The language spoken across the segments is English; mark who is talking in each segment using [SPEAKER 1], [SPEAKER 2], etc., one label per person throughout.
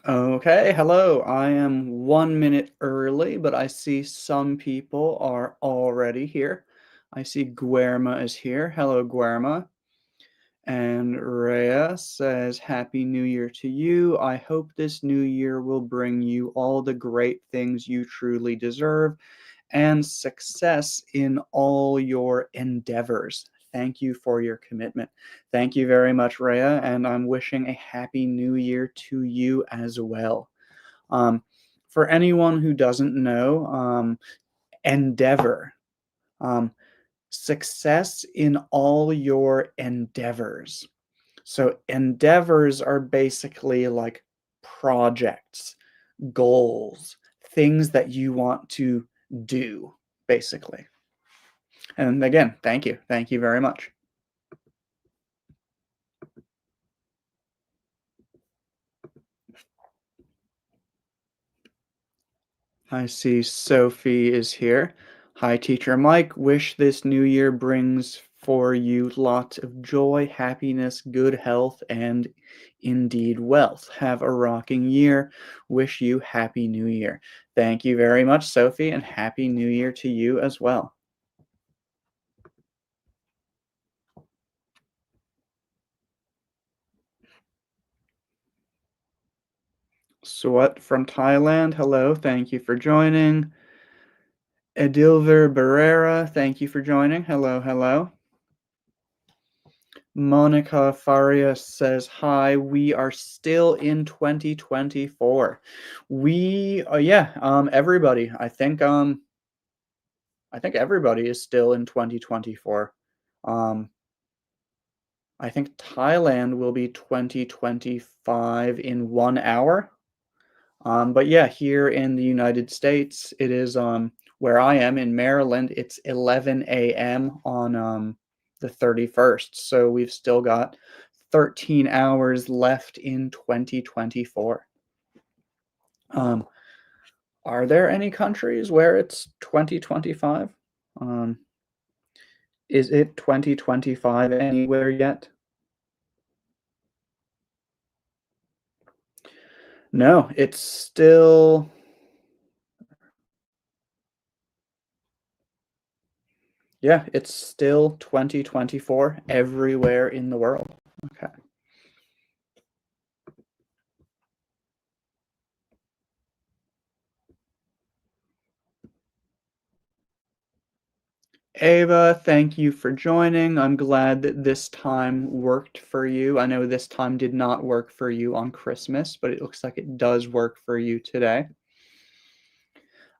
[SPEAKER 1] Okay, hello. I am 1 minute early, but I see some people are already here. I see Guerma is here. Hello, Guerma. And Rhea says, Happy New Year to you. I hope this new year will bring you all the great things you truly deserve and success in all your endeavors. Thank you for your commitment. Thank you very much, Rhea, and I'm wishing a happy new year to you as well. Um, for anyone who doesn't know, endeavor, um, success in all your endeavors. So, endeavors are basically like projects, goals, things that you want to do, basically. And again, thank you. Thank you very much. I see Sophie is here. Hi, Teacher Mike. Wish this new year brings for you lots of joy, happiness, good health, and indeed wealth. Have a rocking year. Wish you Happy New Year. Thank you very much, Sophie, and Happy New Year to you as well. Swat from Thailand, hello. Thank you for joining. Edilver Barrera, thank you for joining. Hello, hello. Monica Farias says, "Hi, we are still in 2024. Everybody. I think everybody is still in 2024. Um, I think Thailand will be 2025 in 1 hour. But yeah, here in the United States, it is where I am in Maryland, it's 11 a.m. on the 31st. So we've still got 13 hours left in 2024. Um, are there any countries where it's 2025? Um, is it 2025 anywhere yet? No, it's still, yeah, it's still 2024 everywhere in the world. Okay. Ava, thank you for joining. I'm glad that this time worked for you. I know this time did not work for you on Christmas, but it looks like it does work for you today.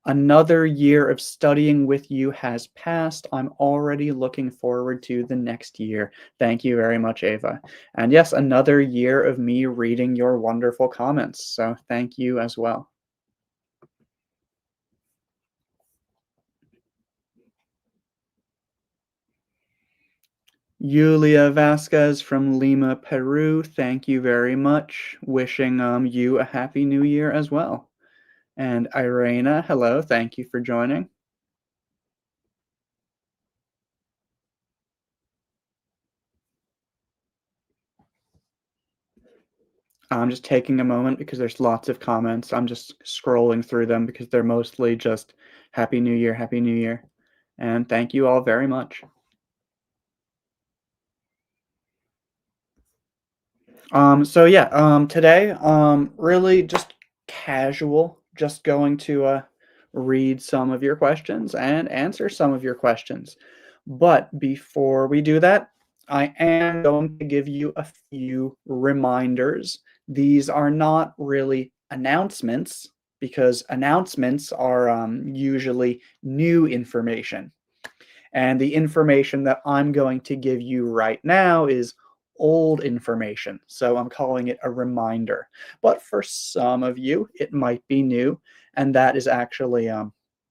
[SPEAKER 1] Another year of studying with you has passed. I'm already looking forward to the next year. Thank you very much, Ava. And yes, another year of me reading your wonderful comments. So thank you as well. Yulia Vasquez from Lima, Peru, thank you very much. Wishing you a happy new year as well. And Irena, hello, thank you for joining. I'm just taking a moment because there's lots of comments. I'm just scrolling through them because they're mostly just Happy New Year, Happy New Year. And thank you all very much. Today, really just casual, just going to read some of your questions and answer some of your questions. But before we do that, I am going to give you a few reminders. These are not really announcements because announcements are usually new information. And the information that I'm going to give you right now is old information. So I'm calling it a reminder. But for some of you, it might be new. And that is actually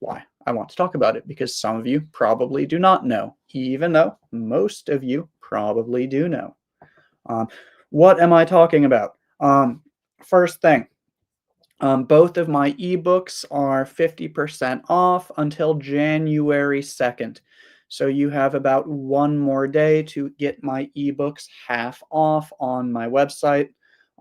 [SPEAKER 1] why I want to talk about it, because some of you probably do not know, even though most of you probably do know. Um, what am I talking about? First thing, both of my ebooks are 50% off until January 2nd. So you have about one more day to get my ebooks half off on my website.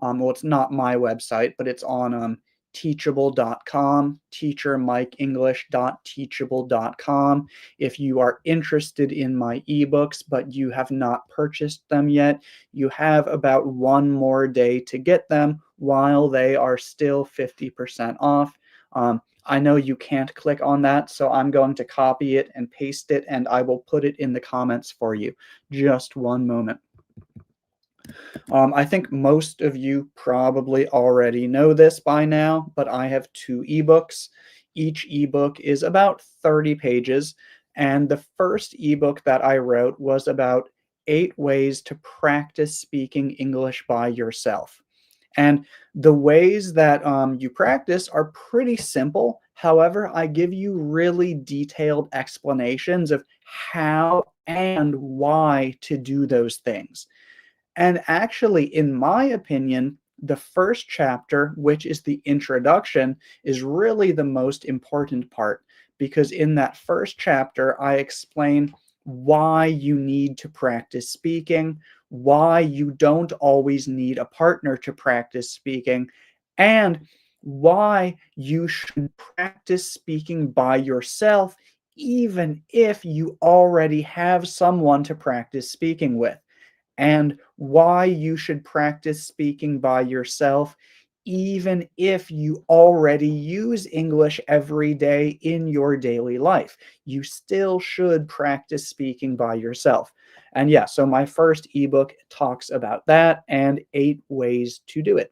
[SPEAKER 1] Well, it's not my website, but it's on teachable.com, teachermikeenglish.teachable.com. If you are interested in my ebooks, but you have not purchased them yet, you have about one more day to get them while they are still 50% off. I know you can't click on that, so I'm going to copy it and paste it, and I will put it in the comments for you. Just one moment. I think most of you probably already know this by now, but I have two ebooks. Each ebook is about 30 pages, and the first ebook that I wrote was about 8 ways to practice speaking English by yourself. And the ways that you practice are pretty simple. However, I give you really detailed explanations of how and why to do those things. And actually, in my opinion, the first chapter, which is the introduction, is really the most important part because in that first chapter, I explain why you need to practice speaking, why you don't always need a partner to practice speaking, and why you should practice speaking by yourself, even if you already have someone to practice speaking with, and why you should practice speaking by yourself, even if you already use English every day in your daily life. You still should practice speaking by yourself. And yeah, so my first ebook talks about that and 8 ways to do it.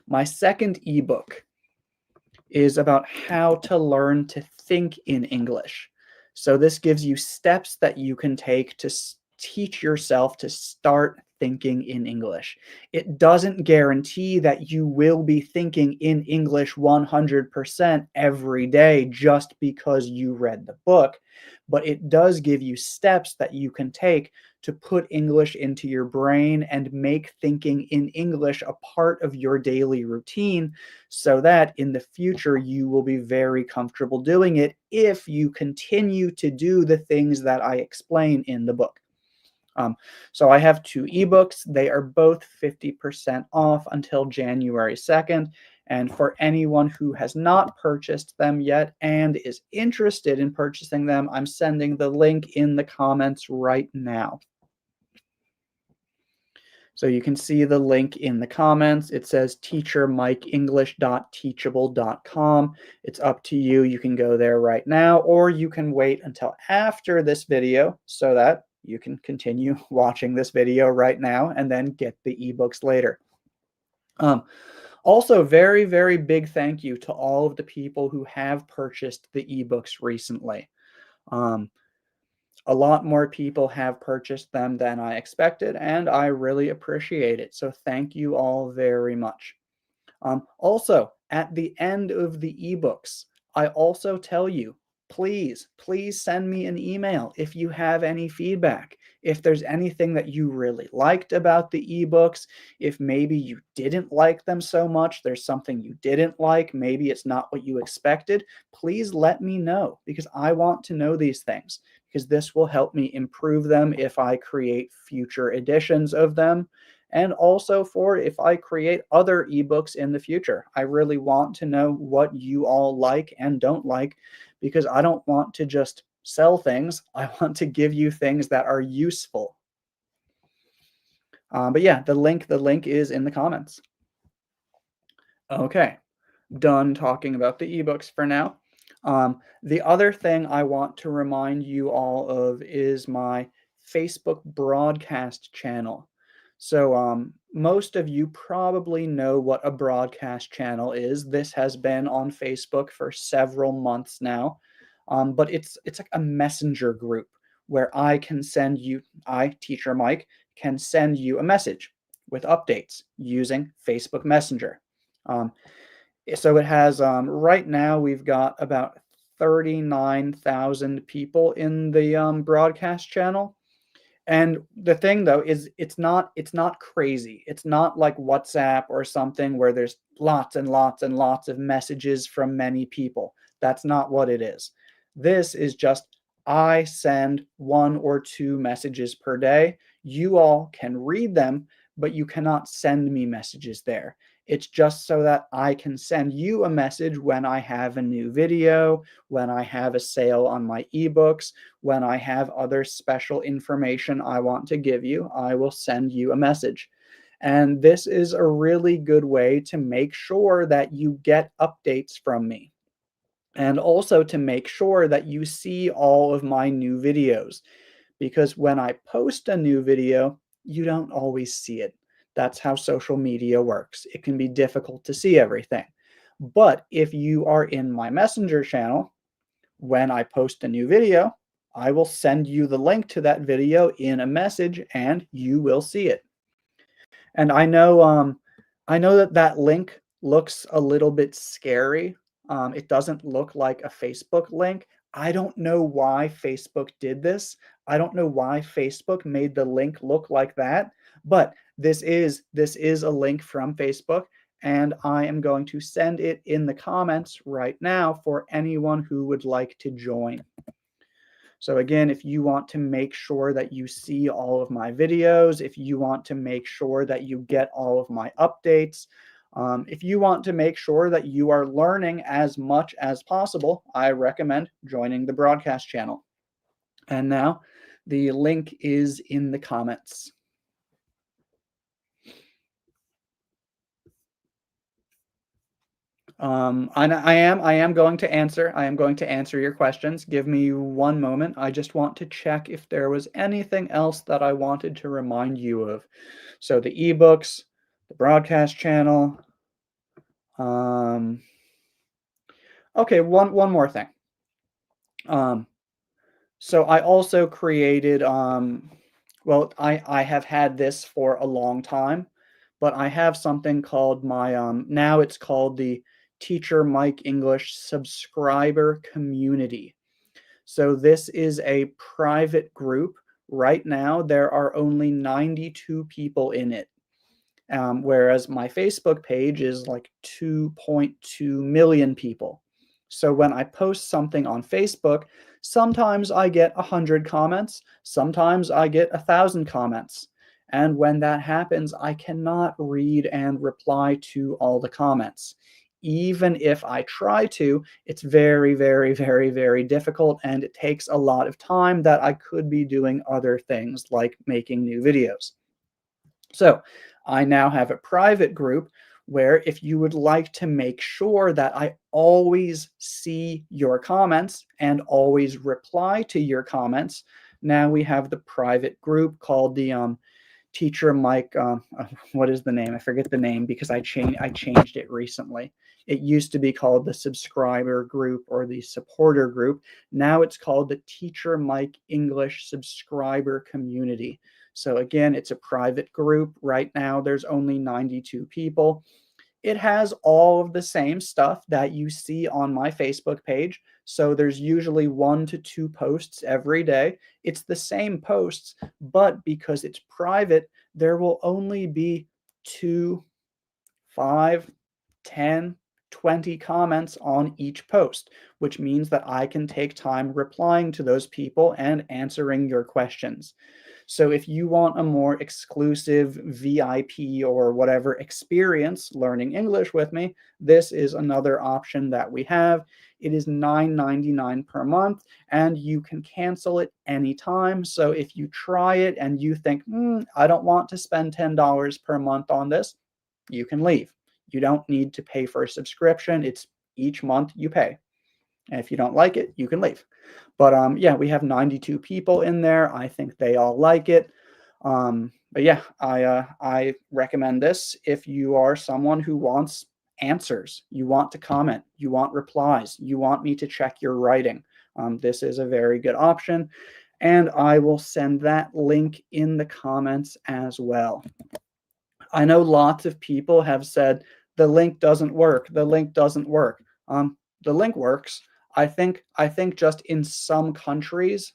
[SPEAKER 1] My second ebook is about how to learn to think in English. So this gives you steps that you can take to teach yourself to start thinking in English. It doesn't guarantee that you will be thinking in English 100% every day just because you read the book, but it does give you steps that you can take to put English into your brain and make thinking in English a part of your daily routine so that in the future you will be very comfortable doing it if you continue to do the things that I explain in the book. So I have two ebooks. They are both 50% off until January 2nd. And for anyone who has not purchased them yet and is interested in purchasing them, I'm sending the link in the comments right now. So you can see the link in the comments. It says teachermikeenglish.teachable.com. It's up to you. You can go there right now, or you can wait until after this video so that you can continue watching this video right now and then get the ebooks later. Also, very, very big thank you to all of the people who have purchased the ebooks recently. A lot more people have purchased them than I expected, and I really appreciate it. So thank you all very much. Also, at the end of the ebooks, I also tell you, please send me an email if you have any feedback. If there's anything that you really liked about the ebooks, if maybe you didn't like them so much, there's something you didn't like, maybe it's not what you expected, please let me know because I want to know these things because this will help me improve them if I create future editions of them and also for if I create other ebooks in the future. I really want to know what you all like and don't like because I don't want to just sell things. I want to give you things that are useful. But yeah, the link is in the comments. Okay, done talking about the ebooks for now. The other thing I want to remind you all of is my Facebook broadcast channel. So most of you probably know what a broadcast channel is. This has been on Facebook for several months now, but it's like a messenger group where I can send you, Teacher Mike, can send you a message with updates using Facebook Messenger. Um, so it has right now we've got about 39,000 people in the broadcast channel. And the thing though is it's not crazy. It's not like WhatsApp or something where there's lots and lots and lots of messages from many people. That's not what it is. This is just I send 1 or 2 messages per day. You all can read them, but you cannot send me messages there. It's just so that I can send you a message when I have a new video, when I have a sale on my ebooks, when I have other special information I want to give you, I will send you a message. And this is a really good way to make sure that you get updates from me, and also to make sure that you see all of my new videos. Because when I post a new video, you don't always see it. That's how social media works. It can be difficult to see everything. But if you are in my Messenger channel, when I post a new video, I will send you the link to that video in a message and you will see it. And I know that that link looks a little bit scary. It doesn't look like a Facebook link. I don't know why Facebook did this. I don't know why Facebook made the link look like that, but this is a link from Facebook, and I am going to send it in the comments right now for anyone who would like to join. So again, if you want to make sure that you see all of my videos, if you want to make sure that you get all of my updates, if you want to make sure that you are learning as much as possible, I recommend joining the broadcast channel. And now the link is in the comments. I am going to answer. I am going to answer your questions. Give me one moment. I just want to check if there was anything else that I wanted to remind you of. So the ebooks, the broadcast channel. Um, okay, one more thing. Um, so I also created. Well, I have had this for a long time, but I have something called my now it's called the Teacher Mike English subscriber community. So this is a private group. Right now, there are only 92 people in it, whereas my Facebook page is like 2.2 million people. So when I post something on Facebook, sometimes I get 100 comments, sometimes I get 1,000 comments. And when that happens, I cannot read and reply to all the comments. Even if I try to, it's very, very, very, very difficult, and it takes a lot of time that I could be doing other things like making new videos. So I now have a private group where if you would like to make sure that I always see your comments and always reply to your comments, now we have the private group called the Teacher Mike. What is the name? I forget the name because I changed it recently. It used to be called the subscriber group or the supporter group. Now it's called the Teacher Mike English subscriber community. So again, it's a private group. Right now, there's only 92 people. It has all of the same stuff that you see on my Facebook page. So there's usually 1 to 2 posts every day. It's the same posts, but because it's private, there will only be 2, 5, 10, 20 comments on each post, which means that I can take time replying to those people and answering your questions. So if you want a more exclusive VIP or whatever experience learning English with me, this is another option that we have. It is $9.99 per month, and you can cancel it anytime. So if you try it and you think, I don't want to spend $10 per month on this, you can leave. You don't need to pay for a subscription. It's each month you pay. And if you don't like it, you can leave. But yeah, we have 92 people in there. I think they all like it. But yeah, I recommend this if you are someone who wants answers, you want to comment, you want replies, you want me to check your writing. This is a very good option. And I will send that link in the comments as well. I know lots of people have said the link doesn't work. The link doesn't work. The link works. I think just in some countries,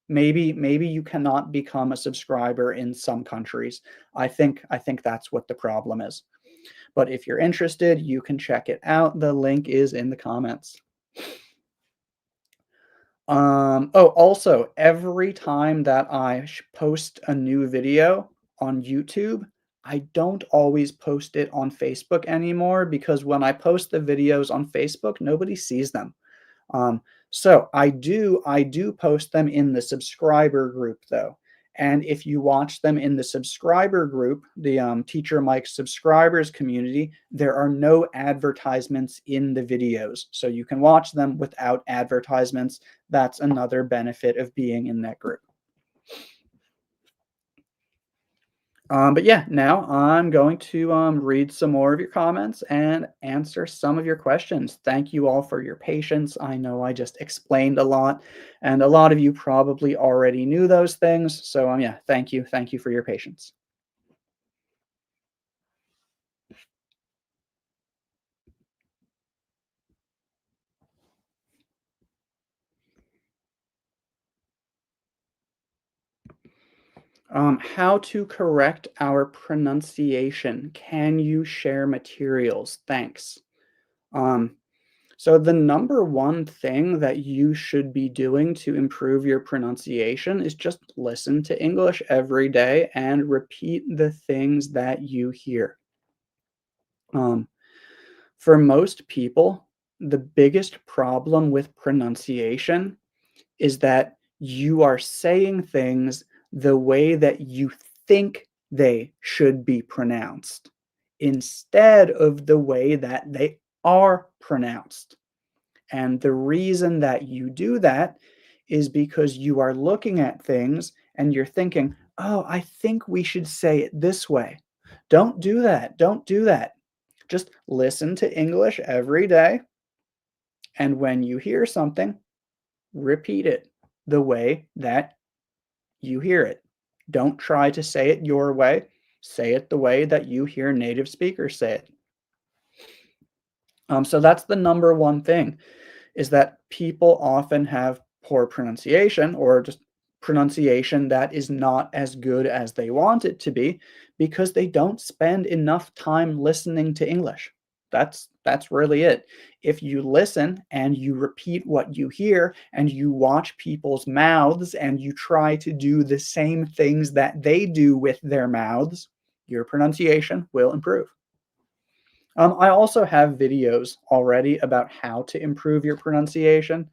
[SPEAKER 1] maybe you cannot become a subscriber in some countries. I think that's what the problem is. But if you're interested, you can check it out. The link is in the comments. Oh, also, every time that I post a new video on YouTube, I don't always post it on Facebook anymore because when I post the videos on Facebook, nobody sees them. Um, so I do post them in the subscriber group though. And if you watch them in the subscriber group, the Teacher Mike subscribers community, there are no advertisements in the videos. So you can watch them without advertisements. That's another benefit of being in that group. But yeah, now I'm going to read some more of your comments and answer some of your questions. Thank you all for your patience. I know I just explained a lot, and a lot of you probably already knew those things. So yeah, thank you. Thank you for your patience. How to correct our pronunciation. Can you share materials? Thanks. Um, So the number one thing that you should be doing to improve your pronunciation is just listen to English every day and repeat the things that you hear. Um, for most people, the biggest problem with pronunciation is that you are saying things the way that you think they should be pronounced instead of the way that they are pronounced. And the reason that you do that is because you are looking at things and you're thinking, oh, I think we should say it this way. Don't do that. Don't do that. Just listen to English every day. And when you hear something, repeat it the way that you hear it. Don't try to say it your way. Say it the way that you hear native speakers say it. So that's the number one thing is that people often have poor pronunciation or just pronunciation that is not as good as they want it to be because they don't spend enough time listening to English. That's really it. If you listen and you repeat what you hear and you watch people's mouths and you try to do the same things that they do with their mouths, your pronunciation will improve. I also have videos already about how to improve your pronunciation.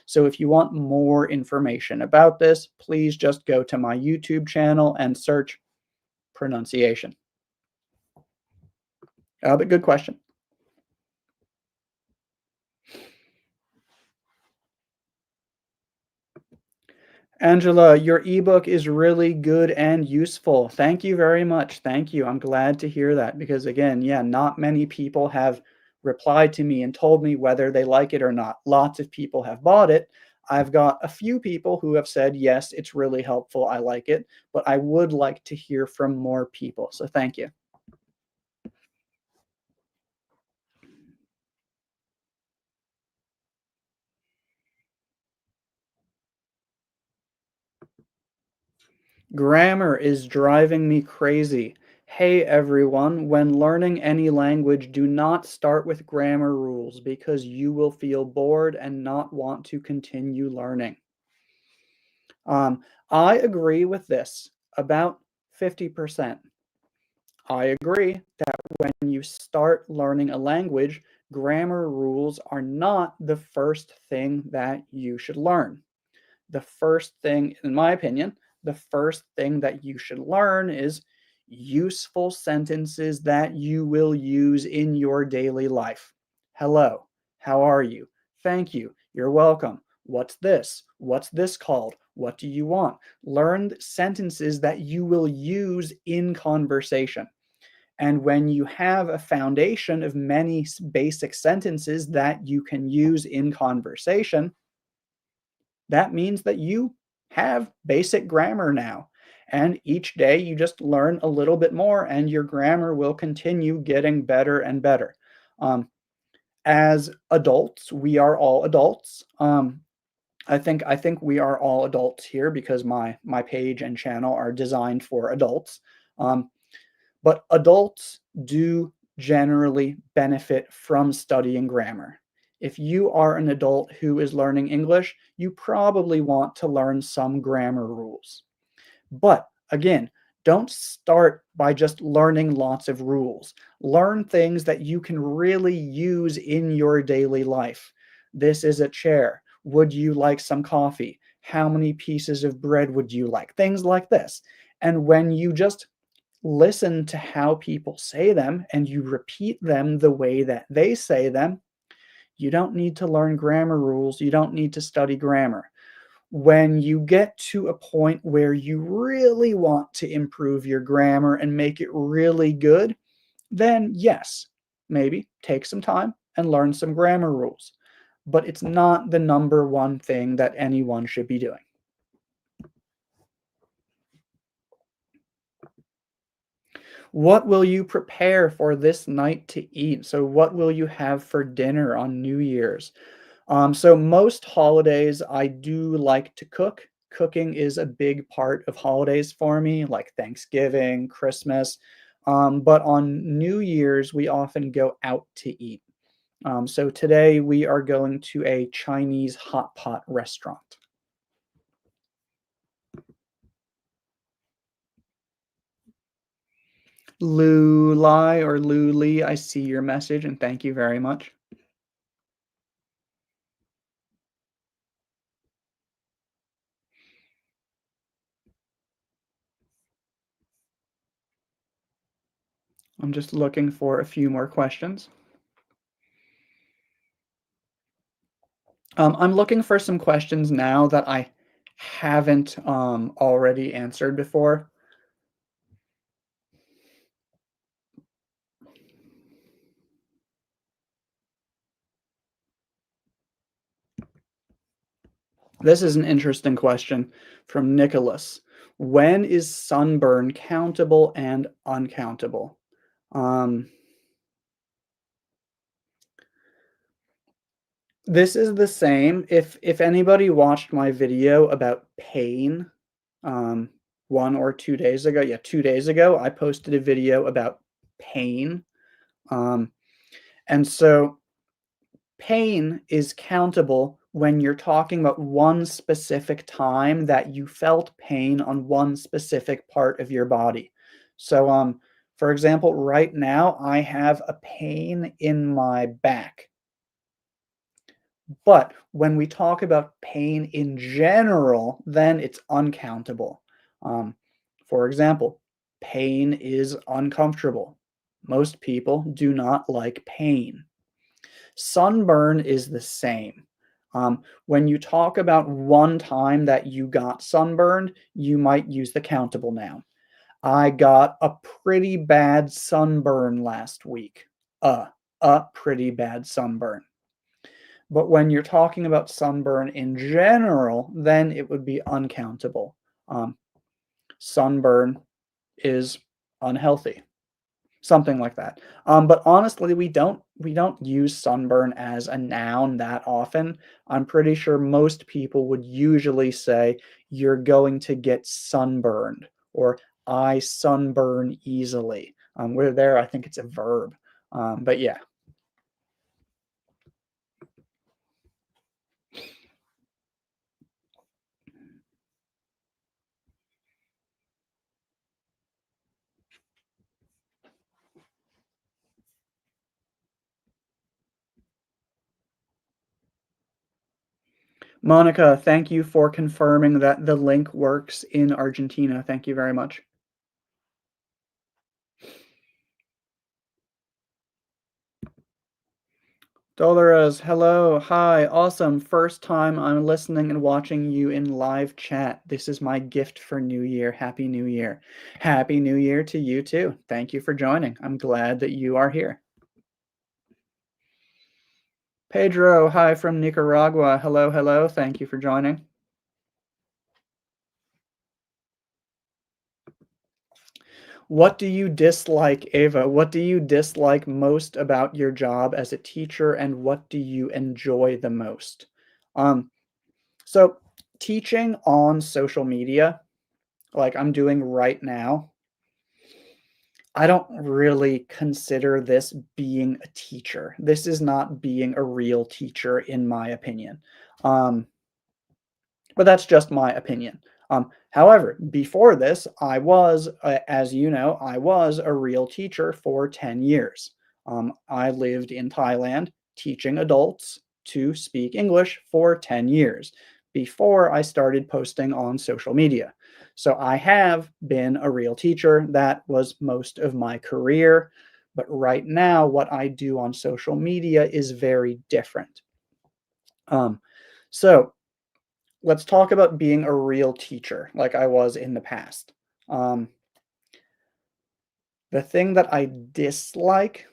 [SPEAKER 1] So if you want more information about this, please just go to my YouTube channel and search pronunciation. But good question. Angela, your ebook is really good and useful. Thank you very much. Thank you. I'm glad to hear that because, again, yeah, not many people have replied to me and told me whether they like it or not. Lots of people have bought it. I've got a few people who have said, yes, it's really helpful. I like it, but I would like to hear from more people. So thank you. Grammar is driving me crazy. Hey everyone, when learning any language, do not start with grammar rules because you will feel bored and not want to continue learning. Um, I agree with this about 50%. I agree that when you start learning a language, grammar rules are not the first thing that you should learn. The first thing, in my opinion, the first thing that you should learn is useful sentences that you will use in your daily life. Hello, how are you? Thank you, you're welcome. What's this? What's this called? What do you want? Learn sentences that you will use in conversation. And when you have a foundation of many basic sentences that you can use in conversation, that means that you have basic grammar now. And each day you just learn a little bit more, and your grammar will continue getting better and better. Um, as adults, we are all adults. I think we are all adults here because my page and channel are designed for adults. Um, but adults do generally benefit from studying grammar. If you are an adult who is learning English, you probably want to learn some grammar rules. But again, Don't start by just learning lots of rules. Learn things that you can really use in your daily life. This is a chair. Would you like some coffee? How many pieces of bread would you like? Things like this. And when you just listen to how people say them and you repeat them the way that they say them, you don't need to learn grammar rules. You don't need to study grammar. When you get to a point where you really want to improve your grammar and make it really good, then yes, maybe take some time and learn some grammar rules. But it's not the number one thing that anyone should be doing. What will you prepare for this night to eat? So, what will you have for dinner on New Year's? So most holidays, I do like to cook. Cooking is a big part of holidays for me, like Thanksgiving, Christmas. But on New Year's, we often go out to eat. So today we are going to a Chinese hot pot restaurant. Lu Lai or Lu Li, I see your message and thank you very much. I'm just looking for a few more questions. I'm looking for some questions now that I haven't already answered before. This is an interesting question from Nicholas. When is sunburn countable and uncountable? Um, this is the same. If anybody watched my video about pain, um, 1 or 2 days ago, yeah, 2 days ago, I posted a video about pain. Um, and so pain is countable when you're talking about one specific time that you felt pain on one specific part of your body. So, for example, right now I have a pain in my back. But when we talk about pain in general, then it's uncountable. Um, for example, pain is uncomfortable. Most people do not like pain. Sunburn is the same. When you talk about one time that you got sunburned, you might use the countable noun. I got a pretty bad sunburn last week. Uh, a pretty bad sunburn. But when you're talking about sunburn in general, then it would be uncountable. Um, Sunburn is unhealthy. Something like that. But honestly, we don't use sunburn as a noun that often. I'm pretty sure most people would usually say you're going to get sunburned or I sunburn easily. Where there, I think it's a verb. But yeah, Monica, thank you for confirming that the link works in Argentina. Thank you very much. Dolores, hello, hi, awesome. First time I'm listening and watching you in live chat. This is my gift for New Year. Happy New Year. Happy New Year to you too. Thank you for joining. I'm glad that you are here. Pedro, hi from Nicaragua. Hello, hello. Thank you for joining. What do you dislike, Ava? What do you dislike most about your job as a teacher, and what do you enjoy the most? Um, so teaching on social media, like I'm doing right now, I don't really consider this being a teacher. This is not being a real teacher, in my opinion. Um, but that's just my opinion. However, before this, I was, as you know, I was a real teacher for 10 years. I lived in Thailand teaching adults to speak English for 10 years before I started posting on social media. So I have been a real teacher. That was most of my career. But right now, what I do on social media is very different. Um, so let's talk about being a real teacher like I was in the past. Um, the thing that I dislike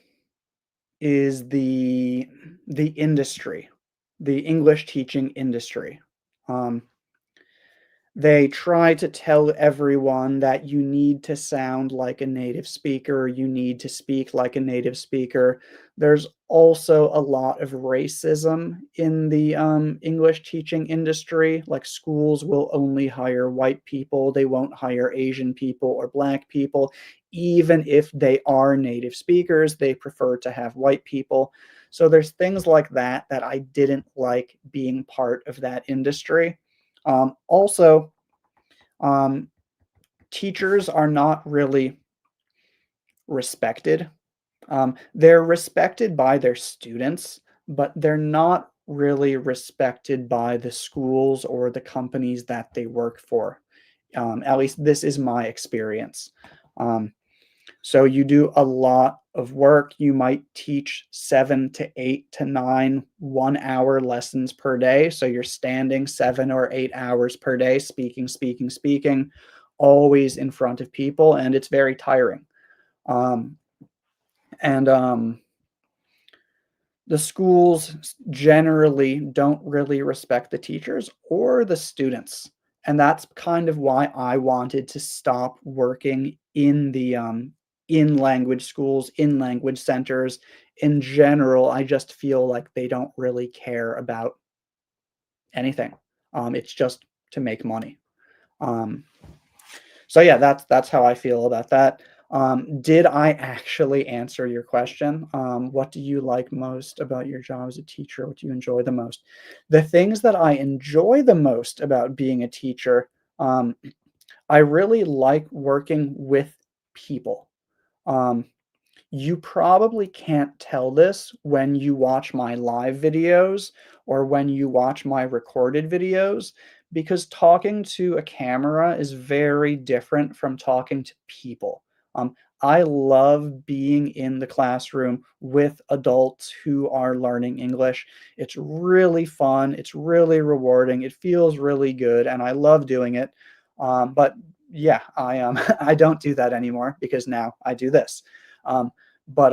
[SPEAKER 1] is the industry, the English teaching industry. Um, They try to tell everyone that you need to sound like a native speaker, you need to speak like a native speaker. There's also a lot of racism in the English teaching industry. Like schools will only hire white people, they won't hire Asian people or black people. Even if they are native speakers, they prefer to have white people. So there's things like that that I didn't like being part of that industry. Also, um, teachers are not really respected. They're respected by their students, but they're not really respected by the schools or the companies that they work for. At least this is my experience. Um, So you do a lot of work. You might teach 7 to 8 to 9 1 hour lessons per day. So you're standing 7 or 8 hours per day, speaking, speaking, speaking, always in front of people, and it's very tiring. Um, and the schools generally don't really respect the teachers or the students. And that's kind of why I wanted to stop working in the in language schools, in language centers. In general, I just feel like they don't really care about anything. It's just to make money. Um, so yeah, that's how I feel about that. Did I actually answer your question? What do you like most about your job as a teacher? What do you enjoy the most? The things that I enjoy the most about being a teacher, I really like working with people. Um, you probably can't tell this when you watch my live videos or when you watch my recorded videos because talking to a camera is very different from talking to people. Um, I love being in the classroom with adults who are learning English. It's really fun, it's really rewarding, it feels really good, and I love doing it. But yeah, I don't do that anymore because now I do this. Um, but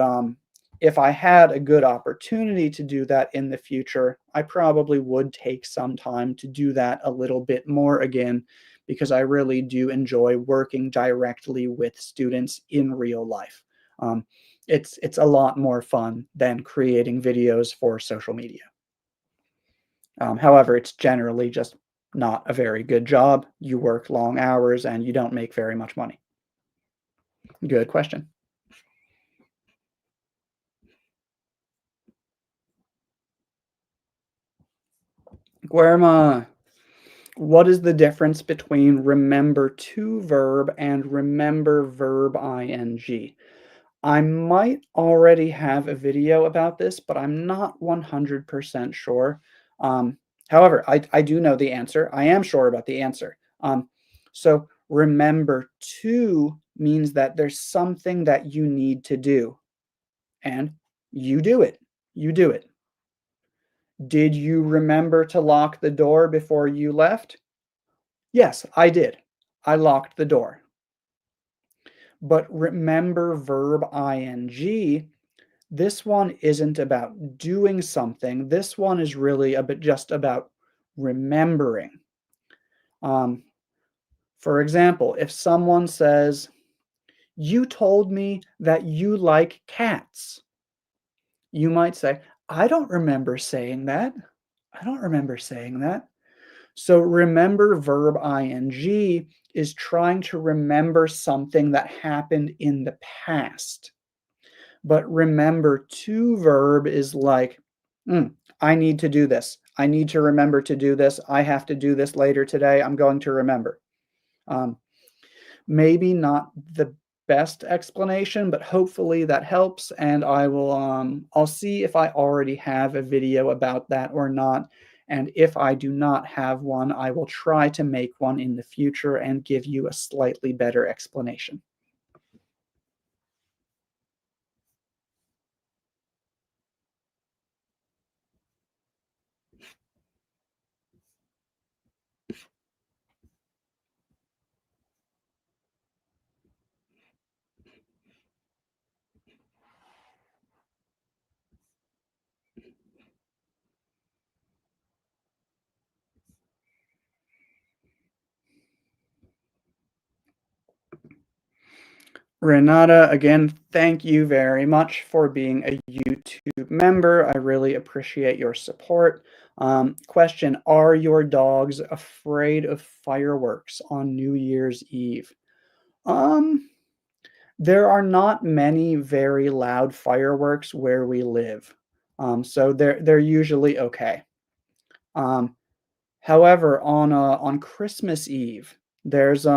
[SPEAKER 1] if I had a good opportunity to do that in the future, I probably would take some time to do that a little bit more again because I really do enjoy working directly with students in real life. Um, it's a lot more fun than creating videos for social media. However, it's generally just not a very good job. You work long hours and you don't make very much money. Good question. Guerma. What is the difference between remember to verb and remember verb ing? I might already have a video about this, but I'm not 100% sure. Um, However, I do know the answer. I am sure about the answer. So remember to means that there's something that you need to do, and you do it. You do it. Did you remember to lock the door before you left? Yes, I did. I locked the door. But remember verb ing, this one isn't about doing something. This one is really just about remembering. Um, for example, if someone says, "You told me that you like cats," you might say, "I don't remember saying that. I don't remember saying that." So remember verb ing is trying to remember something that happened in the past. But remember to verb is like, "Mm, I need to do this. I need to remember to do this. I have to do this later today. I'm going to remember." Um, Maybe not the best explanation, but hopefully that helps, and I'll see if I already have a video about that or not, and if I do not have one, I will try to make one in the future and give you a slightly better explanation. Renata, again, thank you very much for being a YouTube member. I really appreciate your support. Question: are your dogs afraid of fireworks on New Year's Eve? Um, there are not many very loud fireworks where we live, so they're usually okay. Um, However, on Christmas Eve, there's,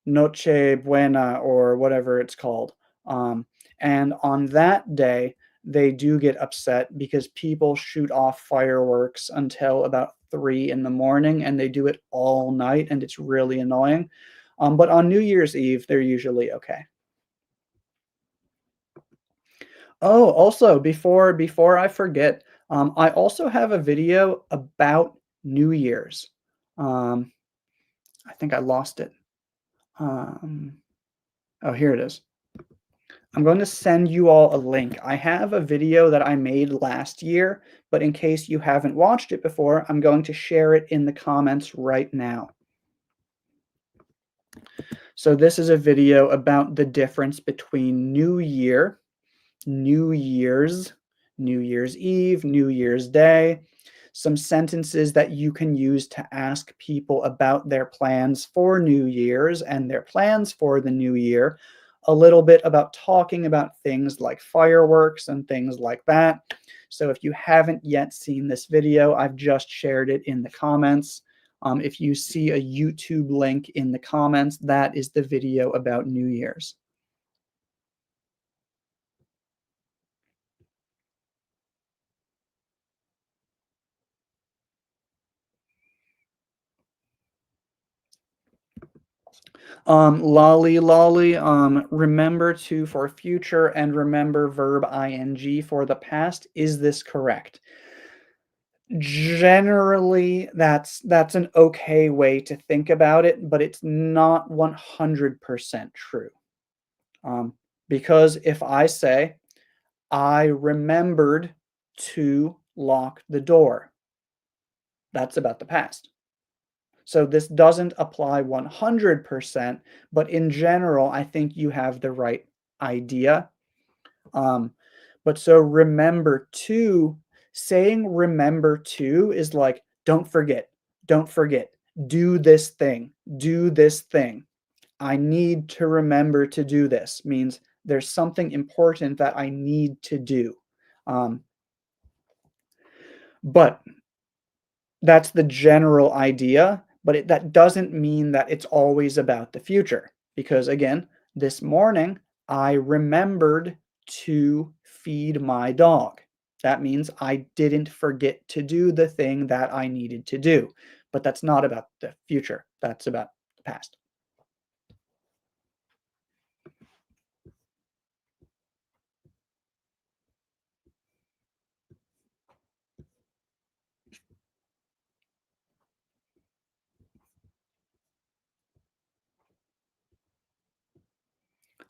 [SPEAKER 1] Noche Buena or whatever it's called, um, and on that day, they do get upset because people shoot off fireworks until about 3 in the morning, and they do it all night, and it's really annoying, but on New Year's Eve, they're usually okay. Oh, also, before I forget, I also have a video about New Year's. Um, I think I lost it. Um, oh, here it is. I'm going to send you all a link. I have a video that I made last year, but in case you haven't watched it before, I'm going to share it in the comments right now. So this is a video about the difference between New Year, New Year's, New Year's Eve, New Year's Day, some sentences that you can use to ask people about their plans for New Year's and their plans for the new year, a little bit about talking about things like fireworks and things like that. So if you haven't yet seen this video, I've just shared it in the comments. If you see a YouTube link in the comments, that is the video about New Year's. Lolly lolly, remember to for future and remember verb ing for the past. Is this correct? Generally, that's an okay way to think about it, but it's not 100% true. Um, because if I say, I remembered to lock the door, that's about the past. So this doesn't apply 100%, but in general, I think you have the right idea. Um, but so remember to, saying remember to is like, don't forget, do this thing. I need to remember to do this means there's something important that I need to do. Um, but that's the general idea, but that doesn't mean that it's always about the future. Because again, this morning, I remembered to feed my dog. That means I didn't forget to do the thing that I needed to do. But that's not about the future. That's about the past.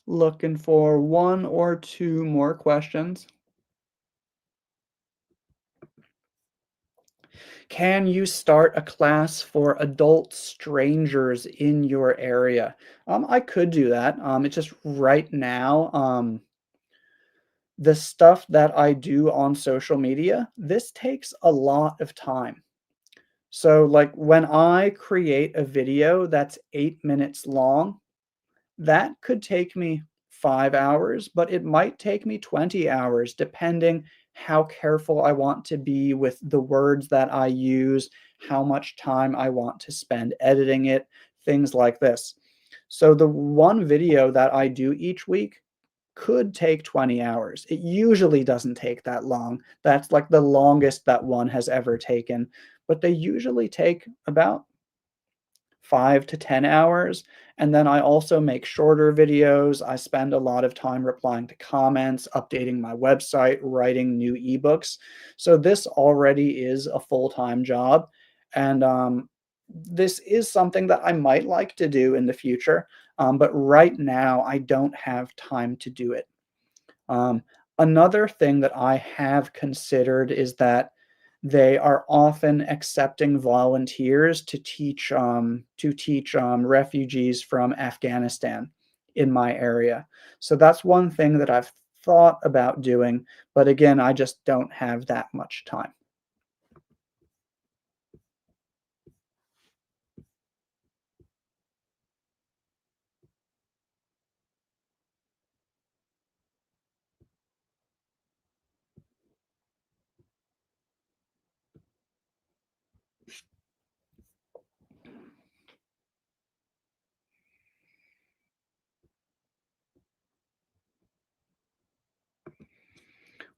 [SPEAKER 1] Looking for one or two more questions. Can you start a class for adult strangers in your area? I could do that. It's just right now, the stuff that I do on social media, this takes a lot of time. So, like when I create a video that's 8 minutes long, that could take me 5 hours, but it might take me 20 hours, depending how careful I want to be with the words that I use, how much time I want to spend editing it, things like this. So the one video that I do each week could take 20 hours. It usually doesn't take that long. That's like the longest that one has ever taken, but they usually take about 5 to 10 hours. And then I also make shorter videos. I spend a lot of time replying to comments, updating my website, writing new ebooks. So this already is a full-time job. And this is something that I might like to do in the future. But right now, I don't have time to do it. Um, Another thing that I have considered is that they are often accepting volunteers to teach refugees from Afghanistan in my area. So that's one thing that I've thought about doing, but again, I just don't have that much time.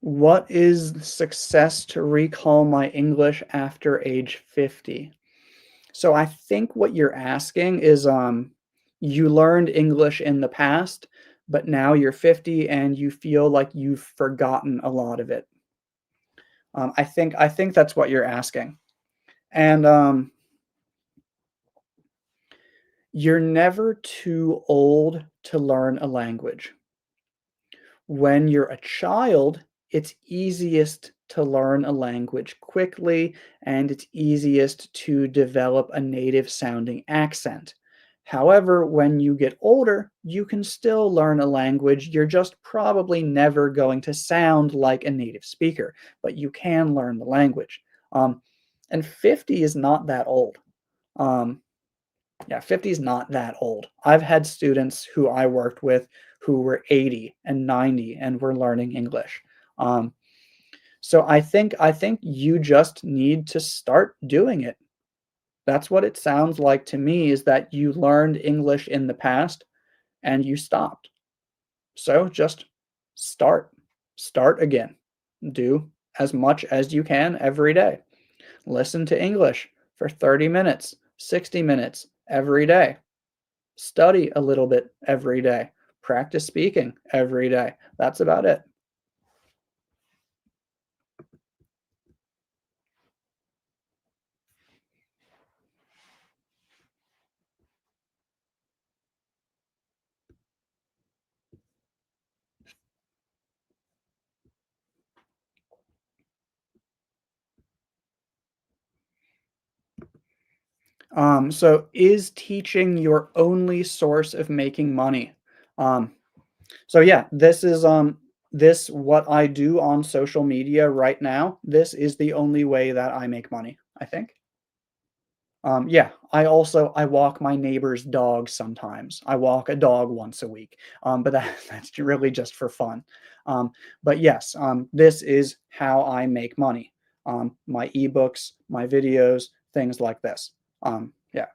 [SPEAKER 1] What is success to recall my English after age 50? So I think what you're asking is, you learned English in the past, but now you're 50 and you feel like you've forgotten a lot of it. I think that's what you're asking. And you're never too old to learn a language. When you're a child, it's easiest to learn a language quickly and it's easiest to develop a native sounding accent. However, when you get older, you can still learn a language. You're just probably never going to sound like a native speaker, but you can learn the language. Um, and 50 is not that old. Um, yeah, 50 is not that old. I've had students who I worked with who were 80 and 90 and were learning English. Um, so I think you just need to start doing it. That's what it sounds like to me is that you learned English in the past and you stopped. So just start. Start again. Do as much as you can every day. Listen to English for 30 minutes, 60 minutes every day. Study a little bit every day. Practice speaking every day. That's about it. So is teaching your only source of making money? Um, so yeah, this what I do on social media right now. This is the only way that I make money, I think. Yeah, I walk my neighbor's dog sometimes. I walk a dog once a week, but that's really just for fun. Um, but yes, this is how I make money. My ebooks, my videos, things like this. Yeah.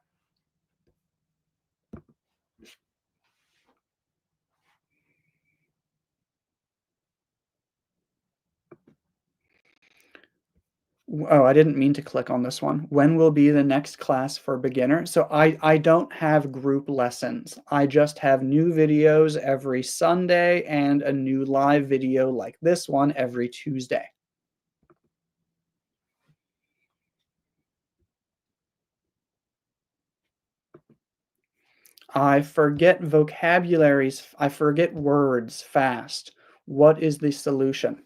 [SPEAKER 1] Oh, I didn't mean to click on this one. When will be the next class for beginner? So I don't have group lessons. I just have new videos every Sunday and a new live video like this one every Tuesday. I forget vocabularies. I forget words fast. What is the solution?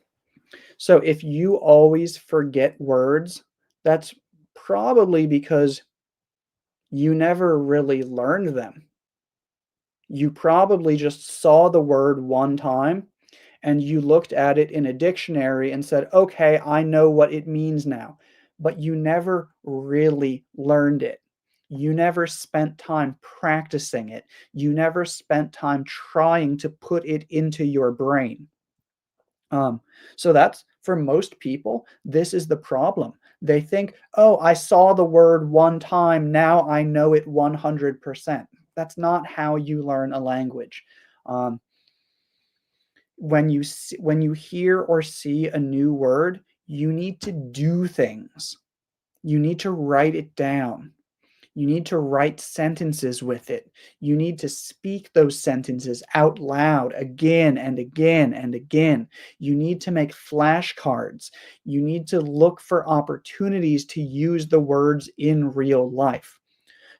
[SPEAKER 1] So if you always forget words, that's probably because you never really learned them. You probably just saw the word one time and you looked at it in a dictionary and said, okay, I know what it means now. But you never really learned it. You never spent time practicing it. You never spent time trying to put it into your brain. Um, so For most people, this is the problem. They think, oh, I saw the word one time, now I know it 100%. That's not how you learn a language. Um, when you hear or see a new word, you need to do things. You need to write it down. You need to write sentences with it. You need to speak those sentences out loud again and again and again. You need to make flashcards. You need to look for opportunities to use the words in real life.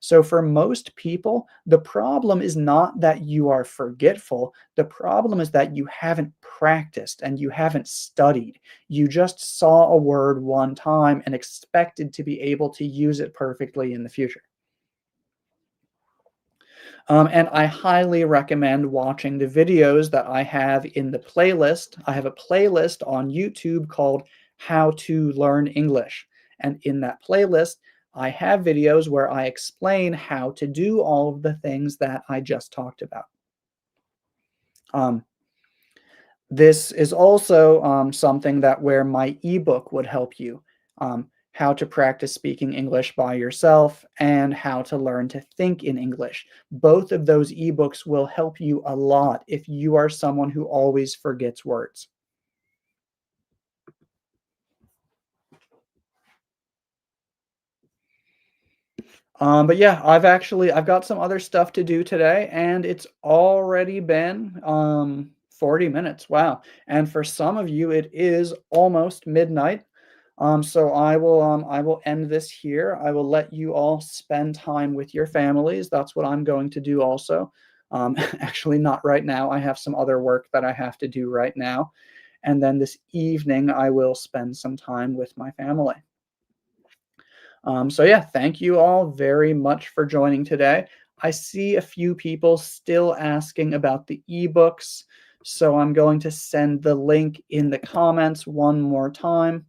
[SPEAKER 1] So, for most people, the problem is not that you are forgetful. The problem is that you haven't practiced and you haven't studied. You just saw a word one time and expected to be able to use it perfectly in the future. And I highly recommend watching the videos that I have in the playlist. I have a playlist on YouTube called How to Learn English. And in that playlist, I have videos where I explain how to do all of the things that I just talked about. Um, this is also something that where my ebook would help you. How to practice speaking English by yourself and how to learn to think in English. Both of those ebooks will help you a lot if you are someone who always forgets words. But yeah, I've got some other stuff to do today, and it's already been 40 minutes. Wow. And for some of you, it is almost midnight. So I will end this here. I will let you all spend time with your families. That's what I'm going to do also. Actually, not right now. I have some other work that I have to do right now. And then this evening, I will spend some time with my family. So yeah, thank you all very much for joining today. I see a few people still asking about the ebooks, so I'm going to send the link in the comments one more time.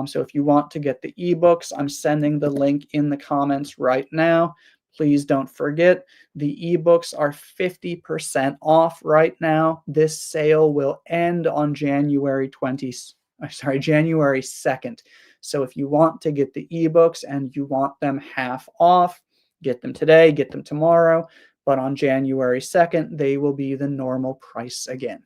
[SPEAKER 1] So if you want to get the ebooks, I'm sending the link in the comments right now. Please don't forget, the ebooks are 50% off right now. This sale will end on January 2nd. So if you want to get the ebooks and you want them half off, get them today, get them tomorrow. But on January 2nd, they will be the normal price again.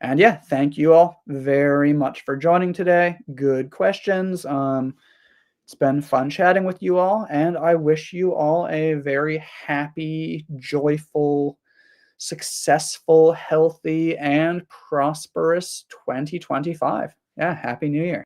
[SPEAKER 1] And yeah, thank you all very much for joining today. Good questions. It's been fun chatting with you all, and I wish you all a very happy, joyful, successful, healthy, and prosperous 2025. Yeah, Happy New Year.